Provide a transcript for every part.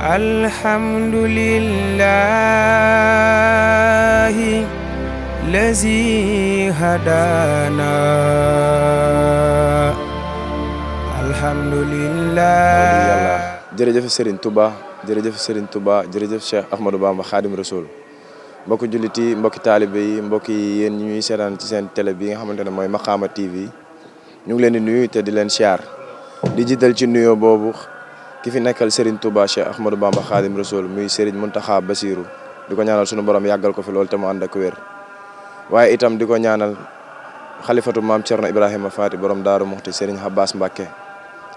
alhamdulillahi lazi hadana alhamdulillah. jërëjëf Serigne Touba jërëjëf Serigne Touba jërëjëf Cheikh Ahmadou Bamba Khadim Rasoul mbokki jullit yi mbokki taalibe yi mbokki yéen ñi ñuy seetaan ci seen télé bi nga xamante ne mooy Makhama TV ñu ngi leen di nuyu te di leen siyaar di jiital ci nuyoo boobu ki fi nekkal Serigne Touba Cheikh Ahmadou Bamba Khadim Rasoul muy Serigne Mountakha Bassirou di ko ñaanal sunu borom yàggal ko fi loolu te mu ànd ak wér waaye itam di ko ñaanal xalifatu maam Thierno Ibrahima Faty borom Daaru Muxti Serigne Abbas Mbacké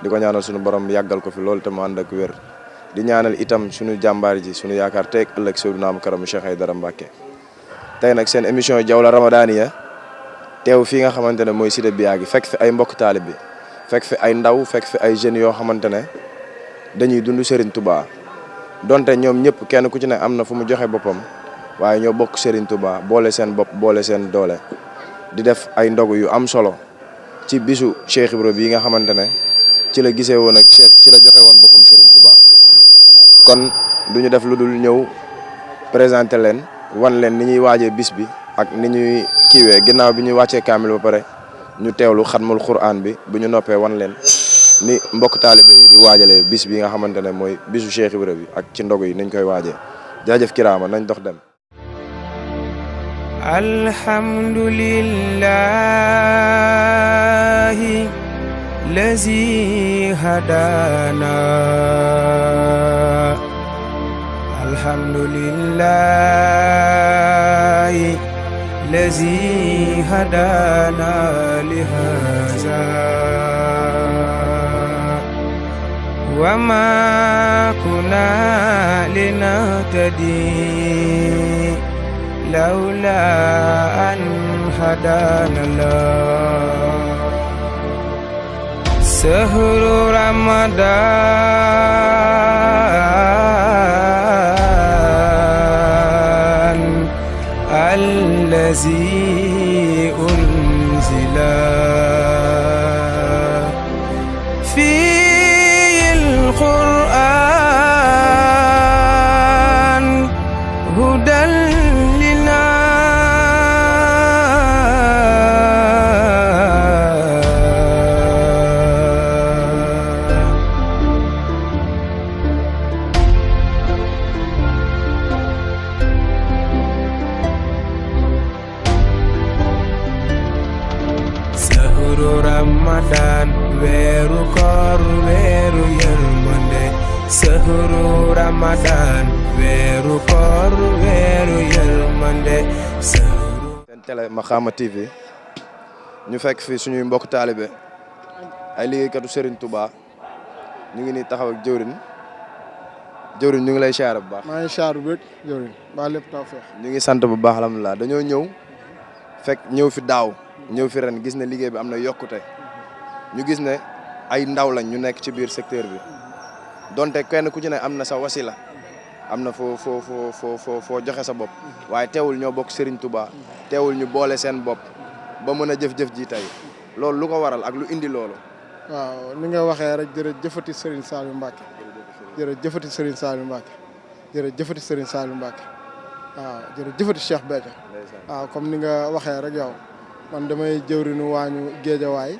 di ko ñaanal sunu borom yàggal ko fi loolu te mu ànd ak wér di ñaanal itam sunu jàmbaar ji sunu yaakaar teeg ëllëg Seydina Mukarram Cheikh Aïdara Mbacké tey nag seen émission Jawla Ramadaniya teew fii nga xamante ne mooy cité Biagi fekk fi ay mbokk taalib bi fekk fi ay ndaw fekk fi ay jeunes yoo xamante ne dañuy dund Serigne Touba donte ñoom ñëpp kenn ku ci ne am na fu mu joxe boppam waaye ñoo bokk Serigne Touba boole seen bopp boole seen doole di def ay ndogu yu am solo ci bisu Cheikh Ibra bi nga xamante ne ci la gisee woon ak Cheikh ci la joxe woon boppam Serigne Touba kon du ñu def lu dul ñëw présenté leen wan leen ni ñuy waajee bis bi ak ni ñuy kiiwee ginnaaw bi ñuy wàccee kaamil ba pare ñu teewlu xatmul Qur'an bi bu ñu noppee wan leen ni mbokk taalibe yi di waajalee bis bi nga xamante ne mooy bisu Cheikh Ibra bi ak ci ndogu yi nañ koy waajee jaajëf kiraama nañ dox dem. alhamdulillahi lazi hadana alhamdulillahi lazi hadana lihaza wa ma kunna linahtadi lawla an hadana Allah. Sahru Ramadan allazi unzila fil Qur'an hudan Ramadan weeru koor weeru yërmande sahru Ramadan weeru koor weeru yërmande sahru. seen télé Makhama TV ñu fekk fi suñuy mbokk taalibe ay liggéeykatu Serigne Touba ñu ngi nii taxaw ak jëwrin ñu ngi lay siyaare bu baax. maa ngi siyaare bu bëgg jëwrin ba lépp tawfeex. ñu ngi sant bu baax alhamdulilah dañoo ñëw fekk ñëw fi daaw ñëw fi ren gis ne liggéey bi am na yokkute ñu gis ne ay ndaw lañ ñu nekk ci biir secteur bi donte kenn ku ci ne am na sa wasila am na foo joxe sa bopp waaye teewul ñoo bokk Serigne Touba teewul ñu boole seen bopp ba mën a jëf-jëf ji tey loolu lu ko waral ak lu indi loolu. waaw ni nga waxee rek jërëjëfati Serigne Saliou Mbacké jërëjëfati Serigne Saliou Mbacké jërëjëfati Serigne Saliou Mbacké waaw jërëjëfati Cheikh Béthio waaw comme ni nga waxee rek yow man damay jëwrinu waañu Géejawaay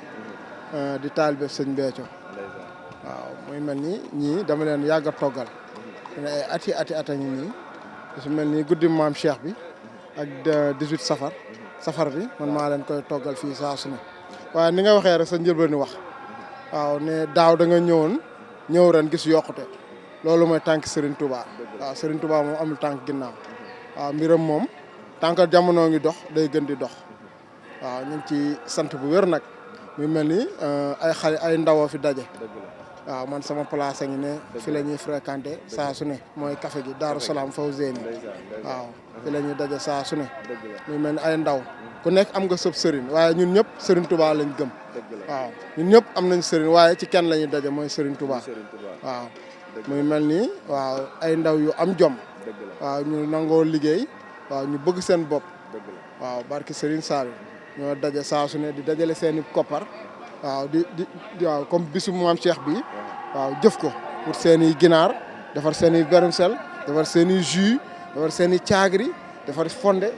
di taalibe Sëñ Béthio waaw muy mel ni ñii dama leen yàgg a toggal ay ati a ngi nii su mel ni guddi maam Cheikh bi ak 18 safar bi man maa leen koy toggal fii saa su ne waaye ni nga waxee rek sa njëlbéenu wax waaw ne daaw da nga ñëw ren gis yokkute loolu mooy tànk Serigne Touba waaw Serigne Touba moom amul tànk ginnaaw waaw mbiram moom tànk jamono ngi dox day gën di dox waaw ñu ngi ci sant bu wér nag muy mel ni ay xale ay ndawoo fi daje waaw man sama place a ngi ne fi la ñuy fréquenté saa su ne mooy café gi Daaru Salaam Fawzeyni waaw fi la ñuy daje saa su ne muy mel ni ay ndaw ku nekk am nga sëb sëriñ waaye ñun ñëpp Serigne Touba lañ gëm waaw ñun ñëpp am nañ sëriñ waaye ci kenn la ñuy daje mooy Serigne Touba waaw muy mel ni waaw ay ndaw yu am jom waaw ñu nangoo liggéey waaw ñu bëgg seen bopp waaw barki Serigne Saliou ñoo daje saa su ne di dajale seeni koppar waaw di waaw comme bisu maam Cheikh bi waaw jëf ko pour seeni ginaar defar seen i vermicelle defar seen i jus defar seen i caagri defar fonde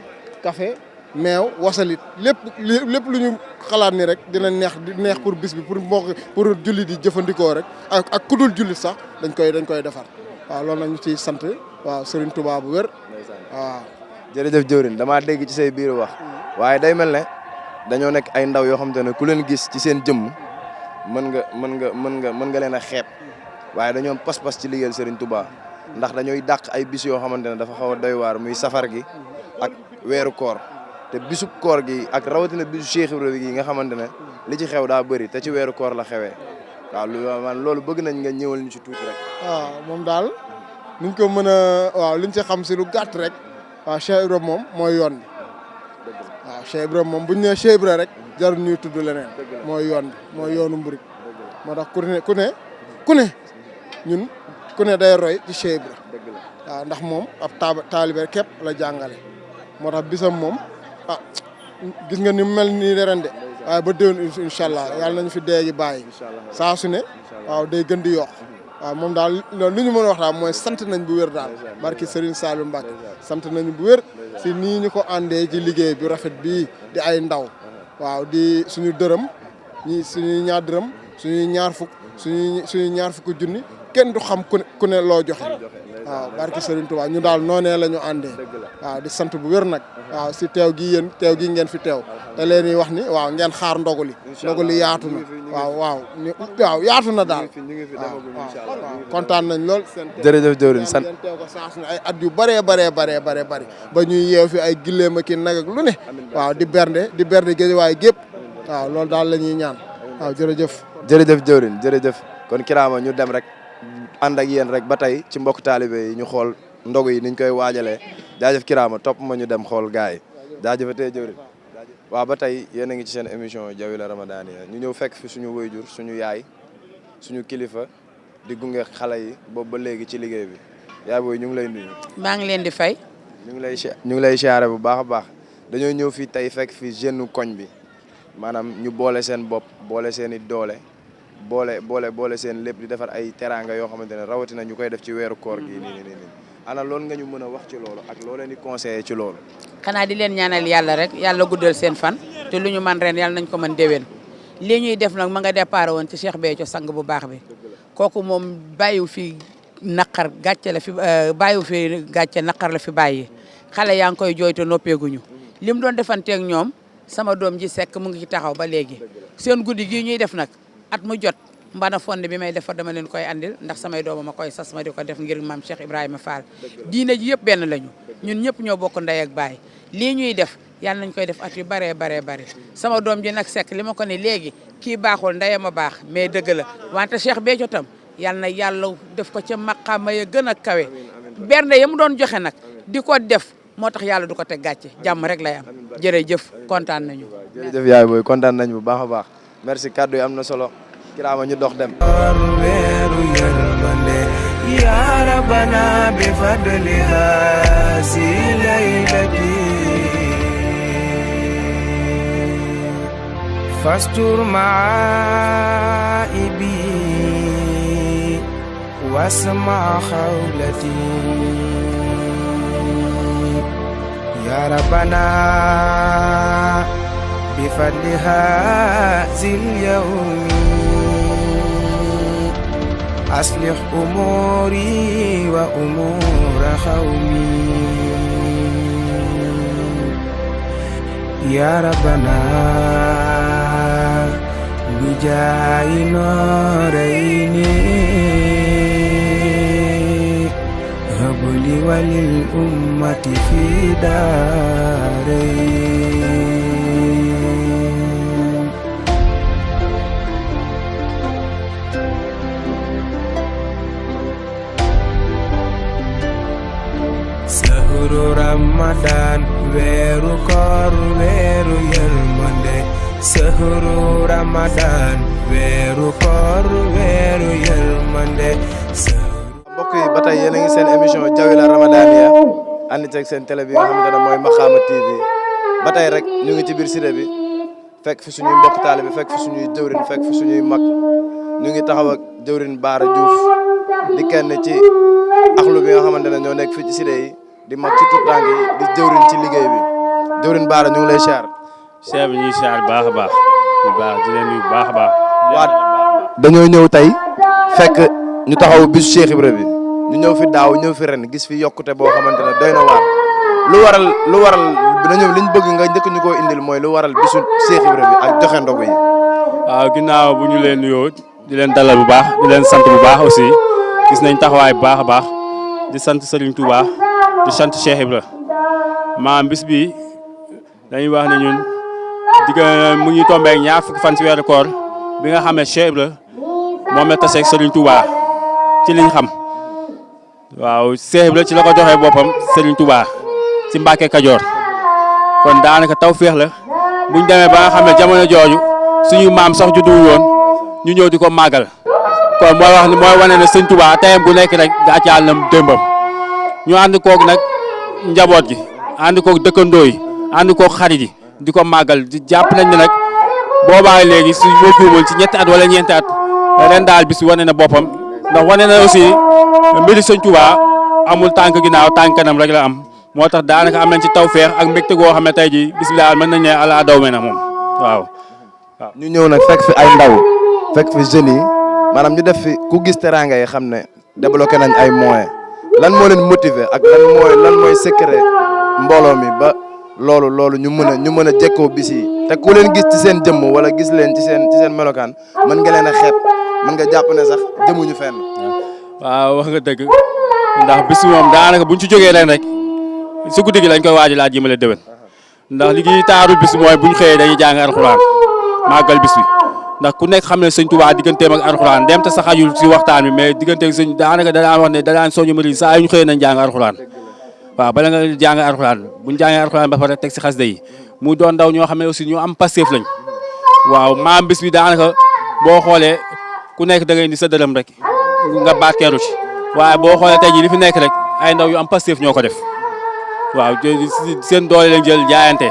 café meew wasalit lépp lu ñu xalaat ni rek dina neex pour bis bi pour jullit yi jëfandikoo rek ak ku dul jullit sax dañ koy defar waaw loolu nag ñu ciy sant waaw Serigne Touba bu wér waaw. jërëjëf jëwrin damaa dégg ci say biir wax waaye day mel ne dañoo nekk ay ndaw yoo xamante ne ku leen gis ci seen jëmm mën nga leen a xeeb waaye dañoo am pas-pas ci liggéeyal Serigne Touba ndax dañooy dàq ay bis yoo xamante ne dafa xaw a doy waar muy safar gi ak weeru koor te bisub koor gi ak rawatina bisu Cheikh Ibrahima gi nga xamante ne li ci xew daa bëri te ci weeru koor la xewee waaw loolu bëgg nañ nga ñëwal ñu ci tuuti rek. waaw moom daal niñ ko mën a waaw liñ ci xam si lu gàtt rek waaw Cheikh Ibrahima moom mooy yoon bi waaw Cheikh Ibrahima moom buñ nee Cheikh Ibrahima rek jarul ñuy tudd leneen mooy yoon bi mooy yoonu mburit moo tax ku ne ñun ku ne day roy ci Cheikh Ibrahima waaw ndax moom ab taalibe képp la jàngale moo tax bisam moom gis nga ni mu mel nii ren de waaye ba déwén incha allah yàlla nañu fi dee gi bàyyi saa su ne waaw day gën di yokk waaw moom daal loolu li ñu mën a wax daal mooy sant nañ bu wér daal barki Serigne Saliou Mbacke sant nañ bu wér si nii ñu ko àndee ci liggéey bi rafet bii di ay ndaw waaw di suñu dërëm suñuy ñaar dërëm suñuy ñaar fukk suñuy ñaar fukk junni kenn du xam ku ne loo joxe waaw barki Serigne Touba ñu daal noonee la ñu àndee waaw di sant bu wér nag waaw si teew gi ngeen fi teew te leen di wax ni waaw ngeen xaar ndogu li yaatu na waaw yaatu na daal waaw kontaan nañ lool seen jërëjëf jëwriñ sant ngeen teew ko saa su ne ay at yu bëree ba ñuy yeew fi ay gilleem ak nag ak lu ne waaw di bernde Géejawaay gépp waaw loolu daal la ñuy ñaan waaw jërëjëf jëwriñ jërëjëf kon Kirama ñu dem rek ànd ak yéen rek ba tey ci mbokk taalibe yi ñu xool ndogu yi niñ koy waajalee jaajëf Kirama topp ma ñu dem xool gaay yi jaajëfatee jëwriñ waaw ba tey yéen a ngi ci seen émission Jawila Ramadaniya ñu ñëw fekk fi suñu wayjur suñu yaay suñu kilifa di gunge xale yi boobu ba léegi ci liggéey bi yaay booy ñu ngi lay nuyu. maa ngi leen di fay. ñu ngi lay siyaare bu baax a baax dañoo ñëw fii tey fekk fi jeune koñ bi maanaam ñu boole seen bopp boole seen i doole boole seen lépp di defar ay teraanga yoo xamante ne rawatina ñu koy def ci weeru koor gi nii ana loolu nga ñu mën a wax ci loolu ak loo leen di conseillé ci loolu. xanaa di leen ñaanal yàlla rek yàlla guddal seen fan te lu ñu man ren yàlla nañ ko mën déwén lii ñuy def nag ma nga départ woon ci Cheikh Béthio sang bu baax bi kooku moom bàyyiwu fi naqar gàcce la fi bàyyiwu fi gàcce naqar la fi bàyyi xale yaa ngi koy jooy te noppeeguñu li mu doon defanteeg ñoom sama doom ji Seck mu ngi ci taxaw ba léegi seen guddi gii ñuy def nag at mu jot mbana fonde bi may defar dama leen koy andil ndax samay dooma ma koy sas ma di ko def ngir maam Cheikh Ibrahima Fall diine ji yëpp benn lañu ñun ñëpp ñoo bokk ndey ak baay lii ñuy def yàlla nañ koy def at yu baree sama doom ji nag Seck li ma ko ne léegi kii baaxul ndeyam a baax mais dëgg la wante Cheikh Béthio tam yàlla na yàlla def ko ca maqaama ya gën a kawe bernde ya mu doon joxe nag di ko def moo tax yàlla du ko teg gàcce jàmm rek lay am jërëjëf kontaan nañu. jërëjëf yaay booy kontaan nañu bu baax a baax merci kaddu yi am na solo Kirama ñu dox dem. يا ربنا بفضلها سي ليلتي فاستر معائبي واسمع خولتي يا ربنا بفضلها زي اليوم أصلح أموري وأمور قومي يا ربنا بجاه نورين هب لي وللأمة في دارين sahuru Ramadan weeru koor weeru yërmande sahuru Ramadan weeru koor weeru yërmande. mbokk yi ba tey yéen a ngi seen émission Jawila Ramadaniya ànd ceeg seen télé bi nga xamante ne mooy Makhama TV ba tey rek ñu ngi ci biir cité bi fekk fi suñuy mbokk taalibe fekk fi suñuy jëwrin fekk fi suñuy mag ñu ngi taxaw ak jëwrin Baara Diouf di kenn ci axlu bi nga xamante ne ñoo nekk fii ci cité yi di mag ci tout tànk yi di jëwriñ ci liggéey bi jëwriñ Baara ñu ngi lay siyaar. chef bi ñuy siyaar baax a baax bu baax di leen nuyu bu baax a baax. waat dañoo ñëw tey fekk ñu taxaw bisu Cheikh Ibra bi ñu ñëw fi daaw ñëw fi ren gis fi yokkute boo xamante ne doy na waar lu waral dañoo liñ bëgg nga njëkk ñu koo indil mooy lu waral bisu Cheikh Ibra bi ak joxe ndogu yi. waaw ginnaaw bu ñu leen nuyoo di leen dalal bu baax di leen sant bu baax aussi gis nañ taxawaay bu baax a baax di sant Serigne Touba di sant Cheikh Ibra maam bis bi dañuy wax ne ñun mu ngi tombé ñaar fukki fan ci weeru koor bi nga xam ne Cheikh Ibra moom la taseeg Serigne Touba ci liñ xam waaw Cheikh Ibra ci la ko joxee boppam Serigne Touba ci Mbàkke Kajoor kon daanaka tawféex la buñ demee ba nga xam ne jamono jooju suñu maam sax juddu woon ñu ñëw di ko màggal kon mooy wane ne Serigne Touba tayam gu nekk rek gàccaal na démbam ñu ànd koog nag njaboot gi ànd koog dëkkandoo yi ànd koog xarit yi di ko màggal di jàpp nañ ne nag boobaa léegi su ma juumul ci ñetti at wala ñeenti at ren daal bis wane na boppam ndax wane na aussi mbiri Sëñ Touba amul tànk ginnaaw tànk kanam rek la am moo tax daanaka am nañ ci tawfeex ak mbégte goo xam ne tey jii bis bi daal mën nañ ne ala daw me na moom waaw. ñu ñëw nag fekk fi ay ndaw fekk fi jeunes yi maanaam ñu def fi ku gis teraanga yi xam ne débloqué nañ ay moyens lan moo leen motiver ak lan mooy secret mbooloo mi ba loolu ñu mën a jekkoo bis yi te ku leen gis ci seen jëmm wala gis leen ci seen melokaan mën nga leen a xeeb mën nga jàpp ne sax jëmuñu fenn. waaw wax nga dëgg ndax bis moom daanaka buñ ci jógee ren rek su guddi gi lañ koy waaj laa jëmale déwén ndax li ñuy taaru bis mooy buñ xëyee dañuy jàng alxuraan màggal bis bi ndax ku nekk xam ne Sëñ Touba digganteem ak alxuraan dem te sa xajul si waxtaan bi mais digganteeg sëñ daanaka danaan wax ne danaan soñu mari saa yu ñu xëyee nañ jàng alxuraan waaw bala nga jàng alxuraan buñ jàngee alxuraan ba pare teg si xasida yi mu doon ndaw ñoo xam ne aussi ñu am Pastef lañ waaw maam bis bi daanaka boo xoolee ku nekk da ngay indi sa dërëm rek nga barkeeru ci waaye boo xoolee tey jii li fi nekk rek ay ndaw yu am Pastef ñoo ko def waaw seen doole lañ jël jaayante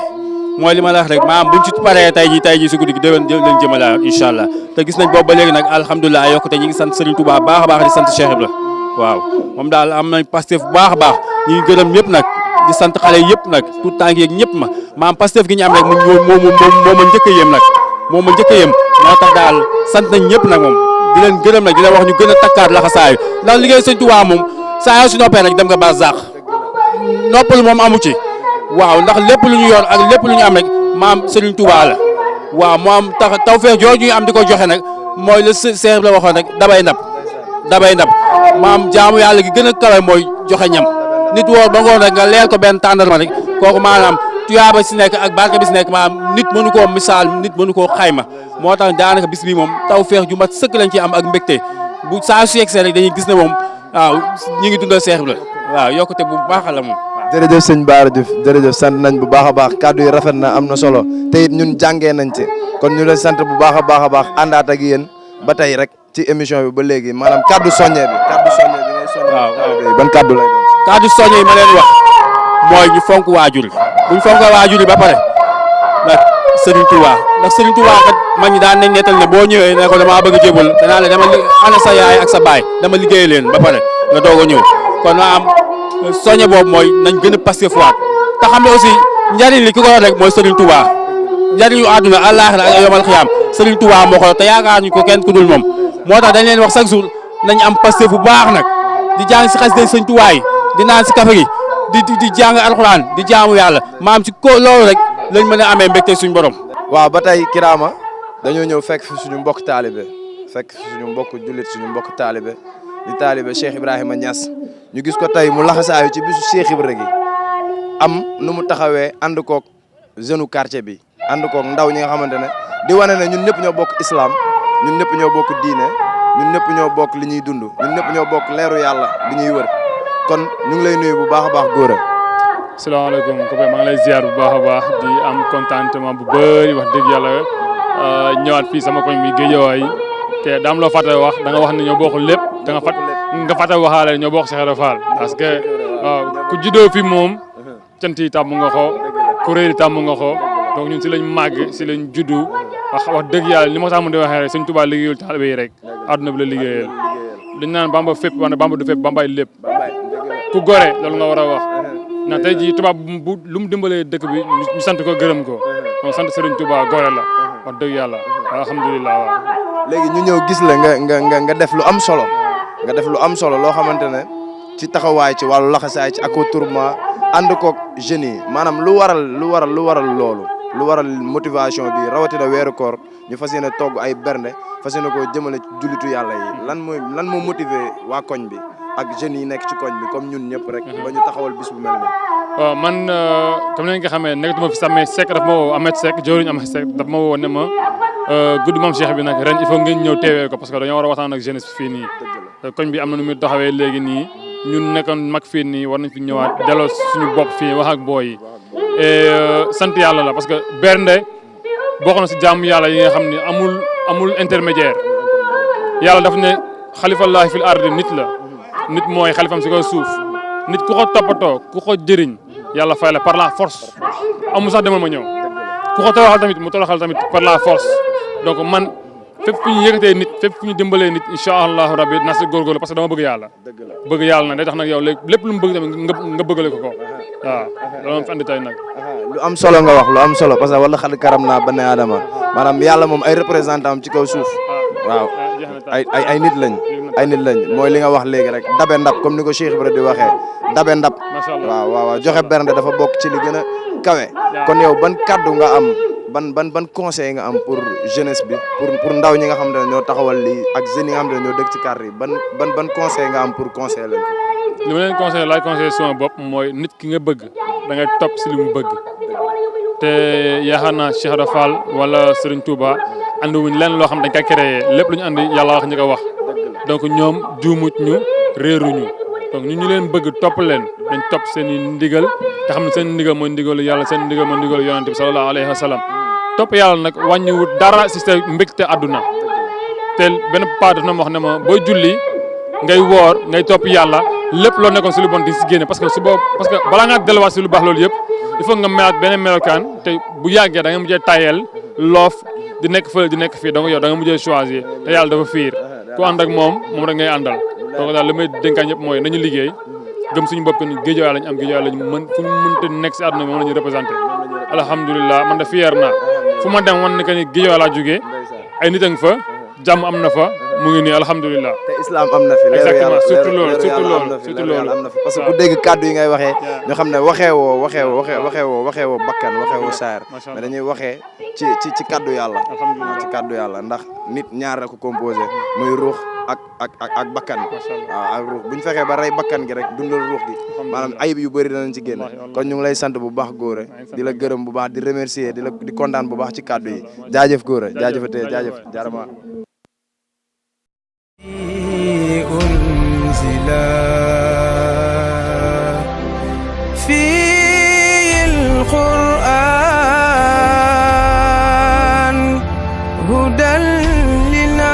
mooy li ma la wax rek maam buñ ci paree tey jii su guddi gi déwén lañ jëmale incha allah te gis nañ boobu ba léegi nag alhamdulilah yokkute ñi ngi sant Serigne Touba baax a baax di sant Cheikh Ibra waaw moom daal am nañ Pastef bu baax a baax ñu ngi gërëm ñëpp nag di sant xale yëpp nag tout tànk yeeg ñëpp maam Pastef gi ñu am rek moo ma njëkk a yéem nag moo ma njëkk a yéem moo tax daal sant nañ ñëpp nag moom di leen gërëm nag di leen wax ñu gën a takkaat laxasaayu ndax liggéey Sëñ Touba moom saa yoo si noppee rek dem nga ba zaax noppalu moom amu ci waaw ndax lépp lu ñu yor ak lépp lu ñu am rek maam Serigne Touba la waaw moo am tax tawfeex jooju ñuy am di ko joxe nag mooy le Seex la waxoon rek dabay ndab maam jaamu yàlla gi gën a kawe mooy joxe ñam nit woor ba ngoon rek nga leel ko benn tàndarma rek kooku maanaam tuyaaba si nekk ak barke bi si nekk maanaam nit mënu koo misaal nit mënu koo xayma moo tax daanaka bis bi moom tawfeex ju mat sëkk lañ ci am ak mbégte bu saa su yegsee rek dañuy gis ne moom waaw ñi ngi dundal Seex la waaw yokkute bu baax la moom. jërëjëf sëñ Bara Diouf jërëjëf sant nañ bu baax a baax kàddu yi rafet na am na solo te it ñun jàngee nañ ci kon ñu leen sant bu baax a baax àndaat ak yéen ba tey rek ci émission bi ba léegi maanaam kàddu soññee bi ngay soññee. waaw ban kàddu lay doon. kàddu soññee yi ma leen wax mooy ñu fonk waajur yi buñ fonk waajur yi ba pare nag Serigne Touba ndax Serigne Touba kat mag ñi daan nañ nettal ne boo ñëwee ne ko damaa bëgg a jébal danaa la dama ana sa yaay ak sa baay dama liggéey leen ba pare nga doog a ñëw kon naa am soññe boobu mooy nañ gën a Pastef waat te xam ne aussi njariñ li ki ko yor rek mooy Serigne Touba njariñu àdduna àllaaxira ak yomal xiyaam Serigne Touba moo ko yor te yaakaar ñu ko kenn ku dul moom moo tax dañ leen wax chaque jour nañ am Pastef bu baax nag di jàng si xasida Serigne Touba yi di naan si kafe gi di jàng alxuraan di jaamu yàlla maam si ko loolu rek lañ mën a amee mbégte suñu borom. waaw ba tey Kirama dañoo ñëw fekk fi suñu mbokk taalibe fekk fi suñu mbokk jullit suñu mbokk taalibe di taalibe Cheikh Ibrahima Niass ñu gis ko tey mu laxasaayu ci bisu Cheikh Ibra gi am nu mu taxawee ànd koog jeune quartier bi ànd koog ndaw ñi nga xamante ne di wane ne ñun ñëpp ñoo bokk islam ñun ñëpp ñoo bokk diine ñun ñëpp ñoo bokk li ñuy dund ñun ñëpp ñoo bokk leeru yàlla bi ñuy wër kon ñu ngi lay nuyu bu baax a baax góor a. salaamaaleykum ko maa ngi lay ziar bu baax a baax di am contentement bu bëri wax dëgg yàlla ñëwaat fii sama koñ bi Géejawaay te daam loo fàtte wax da nga wax ne ñoo bokk lépp da nga fàtte waxaale ñoo bokk Cheikh Ibra Fall parce que waaw ku juddoo fi moom cant yi tàmm nga ko kuréel yi tàmm nga ko donc ñun si lañ màgg si lañ juddu wax dëgg yàlla ni ma tax mu di waxee rek Sëñ Tuubaa liggéeyul taalibe yi rek àdduna bi la liggéeyal dañ naan Bamba fépp wante Bamba du fépp Bambaay lépp ku gore loolu nga war a wax ndax tey jii tubaab bu lu mu dimbalee dëkk bi ñu sant ko gërëm ko donc sant Serigne Touba gore la wax dëgg yàlla alhamdulilah waaw. léegi ñu ñëw gis la nga def lu am solo loo xamante ne ci taxawaay ci wàllu laxasaay ci accoutrement ànd koog jeunes yi maanaam lu waral loolu lu waral motivation bi rawatina weeru koor ñu fas yéene togg ay bernde fas yéene koo jëmale ci jullitu yàlla yi lan moo motiver waa koñ bi ak jeunes yi nekk ci koñ bi comme ñun ñëpp rek ba ñu taxawal bis bu mel nii. waaw man comme ni nga xamee nekkatuma fi sàmmee Seck daf ma woo Ahmed Seck jëwriñ Ahmed Seck daf ma woo ne ma guddi Mame Cheikh bi nag ren il faut ngeen ñëw teewee ko parce que dañoo war a waxtaan ak jeunesse fii nii koñ bi am na nu muy taxawee léegi nii ñun nekkoon mag fii nii war nañ fi ñëwaat delloo suñu bopp fii wax ak booy yi et sant yàlla la parce que bernde bokk na si jaamu yàlla yi nga xam ne amul intermédiaire yàlla daf ne xalifallaahi fil ardi nit la nit mooy xalifam si kaw suuf nit ku ko toppatoo ku ko jëriñ yàlla fay la par la force amul sax demal ma ñëw ku ko toroxal tamit mu toroxal tamit par la force donc man fépp fu ñu yëkkatee nit fépp fu ñu dimbalee nit incha allahu rabbi naa si góorgóorlu parce que dama bëgg yàlla nag day tax nag yow lépp lu mu bëgg tamit nga bëggale ko waaw loolu moom fi andi tey nag lu am solo nga wax lu am solo parce que wala xad karam naa bani aadama maanaam yàlla moom ay représentant am ci kaw suuf waaw ay nit lañ mooy li nga wax léegi rek dabe ndab comme ni ko Cheikh Ibra di waxee dabe ndab waaw joxe bernde dafa bokk ci li gën a kawe kon yow ban kaddu nga am ban conseil nga am pour jeunesse bi pour ndaw ñi nga xam ne ñoo taxawal lii ak jeunes yi nga xam ne ñoo dëkk ci quartier yi ban conseil nga am pour conseiller leen ko. li ma leen conseillé laay conseillé sama bopp mooy nit ki nga bëgg da ngay topp si li mu bëgg te yaakaar naa Cheikh Ibra Fall wala Serigne Touba andi wuñ leen loo xam dañ koy créé lépp lu ñu andi yàlla wax ñi ko wax donc ñoom juumuñ ñu réeruñu donc ñu leen bëgg topp leen dañ topp seen i ndigal te xam ne seen ndigal mooy ndigalu yàlla seen ndigal mooy ndigalu yonent bi sallallahu alayhi wa sallam topp yàlla nag wàññiwut dara si sa mbégte àdduna te benn paa daf na ma wax ne ma booy julli ngay woor ngay topp yàlla lépp loo nekkoon si lu bon di si génne parce que balaa ngaa delluwaat si lu baax loolu yëpp il faut nga melaat beneen melokaan te bu yàggee da nga mujjee tayel loof di nekk fële di nekk fii donc yow da nga mujjee choisir te yàlla dafa fiir ku ànd ak moom rek ngay àndal donc daal li may dénkaan ñëpp mooy nañu liggéey gëm suñu bopp que ni Guédiawaye lañ am Guédiawaye lañ mën fu ñu mënte nekk si àdduna bi moom la ñuy représenté alhamdulilah man de fier naa fu ma dem wan ne que ni Guédiawaye laa jógee ay nit a ngi fa jàmm am na fa mu ngi nii alhamdulilah. te islam am na fi. exactement surtout loolu am na fi parce que ku dégg kàddu yi ngay waxee ñu xam ne waxeewoo bakkan waxeewoo saar mais dañuy waxee ci kàddu yàlla. ci kàddu yàlla ndax nit ñaar la ko composé muy ruux ak bakkan. waaw ak ruux bu ñu fexee ba rey bakkan gi rek dundal ruux gi maanaam ayib yu bëri danañ ci génn kon ñu ngi lay sant bu baax góore di la gërëm bu baax di remercier di kontaan bu baax ci kàddu yi jaajëf góore jaajëfatee jaajëf jaarama أنزل في القرآن هدى لنا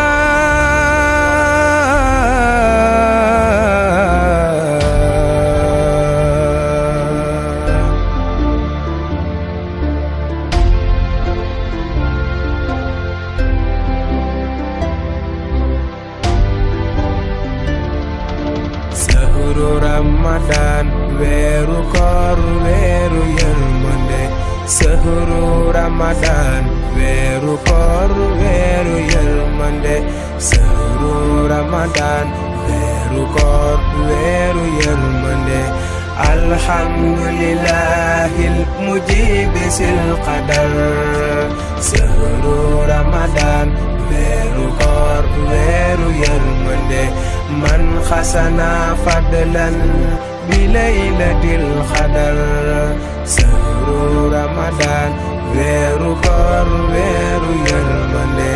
Ramadan weeru koor weeru yërmande sahru Ramadan weeru koor weeru yërmande sahru Ramadan weeru koor weeru yërmande alhamdulillahil mujibi sil qadar sahru Ramadan weeru koor weeru yërmande man xasana fadlan bi laylatil xadar sahru Ramadan weeru koor weeru yërmande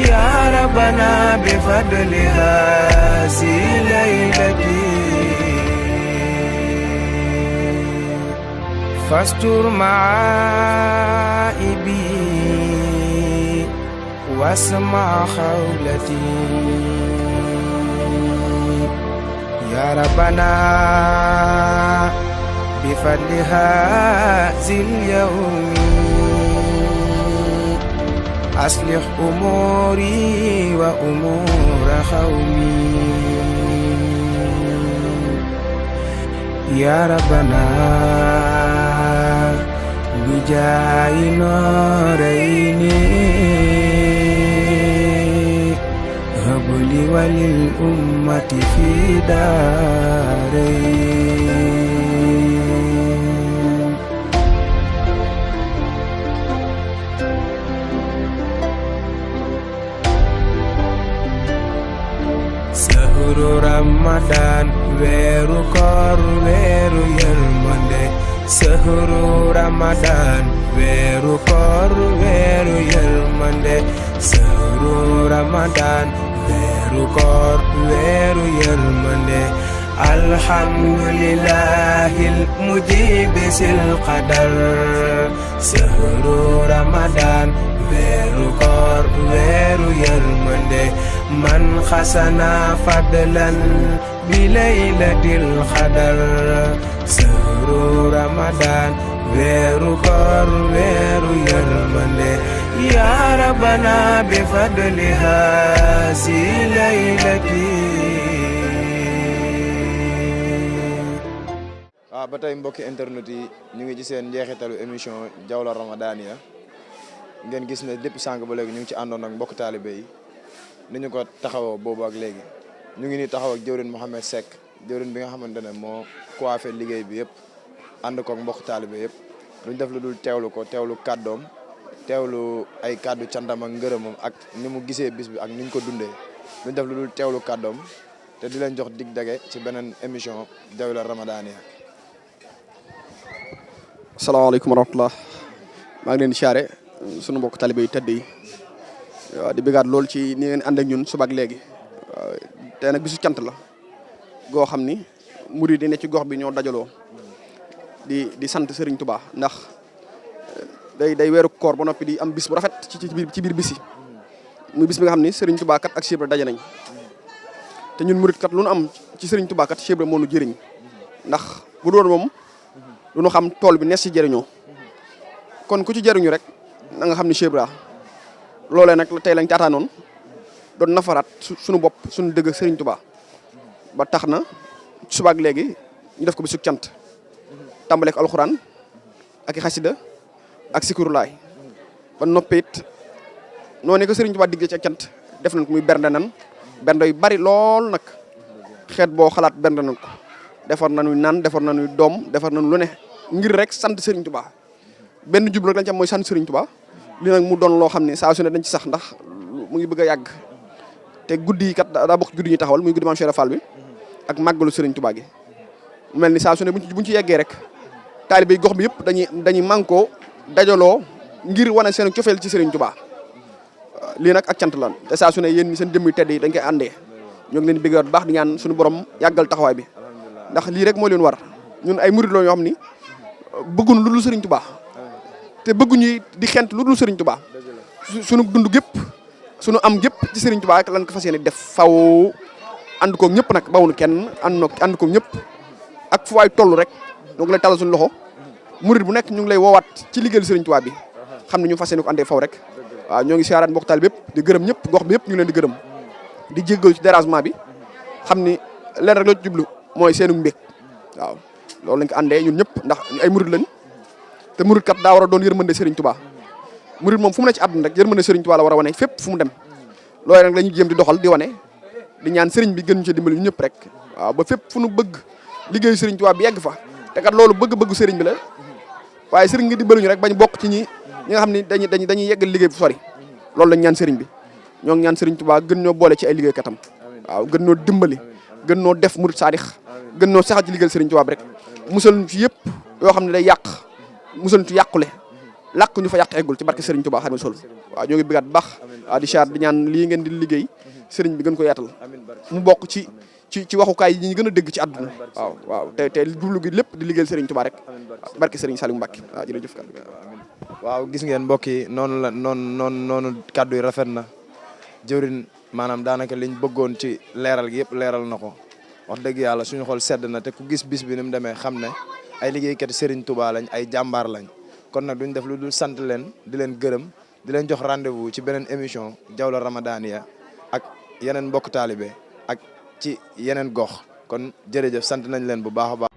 ya rabbana bi fadliha si laylati fastur ma'aibi wasma xawlati يا ربنا بفضل هذا اليوم أصلح أموري وأمور قومي يا ربنا بجاه نورين هب لي وللأمة في دارين شهر رمضان weeru koor weeru yërmande sahru Ramadan weeru koor weeru yërmande sahru Ramadan weeru koor weeru yërmande alhamdulillahil mujib sil qadar sahru Ramadan weeru koor weeru yërmande man xasana fadlan bi laylatil qadar sahru Ramadan weeru koor weeru yërmande ya rabbana bi fadliha si laylati. ba tey mbokki internet yi ñu ngi ci seen njeexitalu émission Jawla Ramadaniya ngeen gis ne depuis sànq ba léegi ñu ngi ci àndoon ak mbokk taalibe yi ni ñu ko taxawoo boobu ak léegi ñu ngi nii taxaw ak jëwrin Mouhamed Seck jëwrin bi nga xamante ne moo coiffé liggéey bi yëpp ànd ko ak mbokk taalibe yëpp duñ def lu dul teewlu ko teewlu kàddoom teewlu ay kàddu cantam ak ngërëmam ak ni mu gisee bis bi ak ni ñu ko dundee duñ def lu dul teewlu kàddoom te di leen jox dig dage ci beneen émission Jawla Ramadaniya. asalaamaaleykum wa rahmatulah maa ngi leen di siyaare sunu mbokk talibé yi tëdd yi waaw di bëggaat lool ci ni ngeen ànd ak ñun suba ak léegi waaw tey nag bisu cant la goo xam ni murid yi ne ci gox bi ñoo dajaloo di sant Serigne Touba ndax day weeru koor ba noppi di am bis bu rafet ci biir bis yi muy bis bi nga xam ni Serigne Touba kat ak Cheikh Ibra daje nañ te ñun murid kat lu nu am ci Serigne Touba kat Cheikh Ibra moo nu jëriñ ndax bu doon moom lu nu xam tool bi nees ci jëriñoo kon ku ci jëriñu rek na nga xam ni Cheikh Ibra loolee nag tey lañ taataanoon doon nafaraat suñu bopp suñu dëgg Serigne Touba ba tax na subaak léegi ñu def ko bisu cant tàmbale ko alxuraan ak i xasida ak sikurulaay ba noppi it noonu ko Serigne Touba diggee ci cant def nañ ko muy bernde nan bernde yu bari lool nag xeet boo xalaat bernde nañ ko defar nañuy naan defar nañuy doom defar nañu lu ne ngir rek sant Serigne Touba benn jublu rek lañ ci am mooy sant Serigne Touba li nag mu doon loo xam ne saa su ne dañ ci sax ndax mu ngi bëgg a yàgg te guddi yi kat daa bokk guddi ñu taxawal muy guddi Maam Cheikh Fall bi ak màggalu Serigne Touba gi mu mel ni saa su ne buñ ci yeggee rek taalibe yi gox bi yëpp dañuy mànkoo dajaloo ngir wane seen cofeel ci Serigne Touba lii nag ak cant lan te saa su ne yéen ñi seen jëmm yu tedd yi dañ koy àndee ñoo ngi leen di bëggaat baax di ñaan suñu borom yàggal taxawaay bi ndax lii rek moo leen war ñun ay murid la yoo xam ni bëgguñu lu dul Serigne Touba te bëgguñu di xent lu dul Serigne Touba suñu dund gépp suñu am gépp ci Serigne Touba rek lan ko fas yéene def faw ànd koog ñëpp nag bawuñu kenn ànd koog ñëpp ak fu waay toll rek ñoo ngi lay talal suñu loxo murid bu nekk ñu ngi lay woowaat ci liggéeyal Serigne Touba bi xam ne ñu fas yéene ko àndee faw rek waaw ñoo ngi siyaaraat mbokk taal bépp di gërëm ñëpp gox bi yëpp ñu leen di gërëm di jéggalu ci dérangement bi xam ni leen rek la ci jublu mooy seenu mbég waaw loolu lañ ko àndee ñun ñëpp ndax ay murid lañ te murid kat daa war a doon yërmande Serigne Touba murid moom fu mu ne ci àdduna rek yërmande Serigne Touba la war a wane fépp fu mu dem loolu nag la ñuy jéem di doxal di wane di ñaan Serigne bi gën ñu ci dimbali ñu ñëpp rek waaw ba fépp fu nu bëgg liggéeyu Serigne Touba bi yegg fa te kat loolu bëgg-bëggu Serigne bi la waaye Serigne ngi dimbali ñu rek bañ bokk ci ñi nga xam ni dañuy yeggal liggéey bu sori loolu lañ ñaan Serigne bi ñoo ngi ñaan Serigne Touba gën ñoo boole ci ay liggéey katam waaw gën ñoo dimbali gën noo def murid saadix gën noo saxal ci liggéeyal Serigne Touba bi rek musal ñu ci yëpp yoo xam ne day yàq musal ñu ci yàqule làq ñu fa yàq eggul ci barke Serigne Touba Xaadimu Rasuul waaw ñoo ngi bëggaat baax waaw di char di ñaan lii ngeen di liggéey Serigne bi gën ko yaatal mu bokk ci waxukaay yi ñu gën a dégg ci àdduna waaw te jublu gi lépp di liggéeyal Serigne Touba rek barke Serigne Saliou Mbacké waaw jërëjëf kàddu waaw gis ngeen mbokk yi noonu kàddu yi rafet na jëwrin maanaam daanaka liñ bëggoon ci leeral gi yëpp leeral na ko wax dëgg yàlla suñu xol sedd na te ku gis bis bi ni mu demee xam ne ay liggéeykat Serigne Touba lañ ay jàmbaar lañ kon nag duñ def lu dul sant leen di leen gërëm di leen jox rendez-vous ci beneen émission Jawla Ramadaniya ak yeneen mbokk taalibe ak ci yeneen gox kon jërëjëf sant nañ leen bu baax a baax